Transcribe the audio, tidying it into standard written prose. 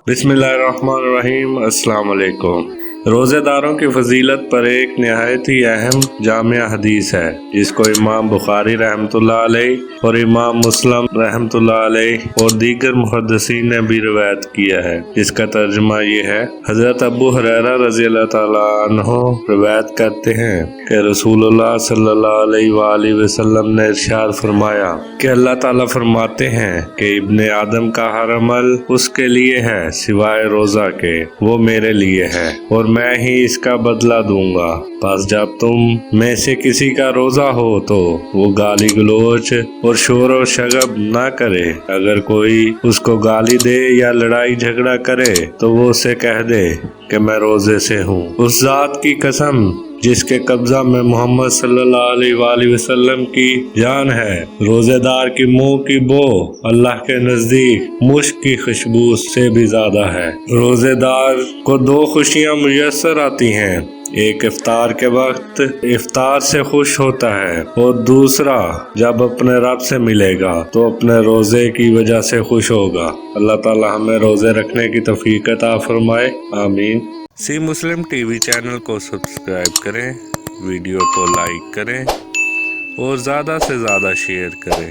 बिस्मिल्लाहिर्रहमानिर्रहीम। अस्सलाम वालेकुम। रोज़ेदारों की फजीलत पर एक नहायत ही अहम जामिया हदीस है, जिसको इमाम बुखारी रहमतुल्लाह अलैह और इमाम मुस्लिम रहमतुल्लाह अलैह और दीगर मुहद्दिसीन ने भी रिवायत किया है, जिसका तर्जुमा ये है। हज़रत अबू हुरैरा रज़ियल्लाहु ताला अन्हु रिवायत करते हैं कि रसूलुल्लाह सल्लल्लाहु अलैहि वसल्लम ने इरशाद फरमाया कि अल्लाह ताला फरमाते हैं कि इब्ने आदम का हर अमल उसके लिए है सिवाय रोज़ा के, वो मेरे लिए है और मैं ही इसका बदला दूंगा। बस जब तुम में से किसी का रोज़ा हो तो वो गाली गलोच और शोर और शगब ना करे। अगर कोई उसको गाली दे या लड़ाई झगड़ा करे तो वो उसे कह दे कि मैं रोज़े से हूँ। उस ज़ात की कसम जिसके कब्जा में मोहम्मद सल्लल्लाहु अलैहि वसल्लम की जान है, रोजेदार की मुंह की बो अल्लाह के नजदीक मुश्क की खुशबू से भी ज्यादा है। रोजेदार को दो खुशियां मुयस्सर आती हैं, एक इफ्तार के वक्त इफ्तार से खुश होता है और दूसरा जब अपने रब से मिलेगा तो अपने रोजे की वजह से खुश होगा। अल्लाह ताला हमें रोजे रखने की तौफीक अता फरमाए, आमीन। सी मुस्लिम टीवी चैनल को सब्सक्राइब करें, वीडियो को लाइक करें और ज़्यादा से ज़्यादा शेयर करें।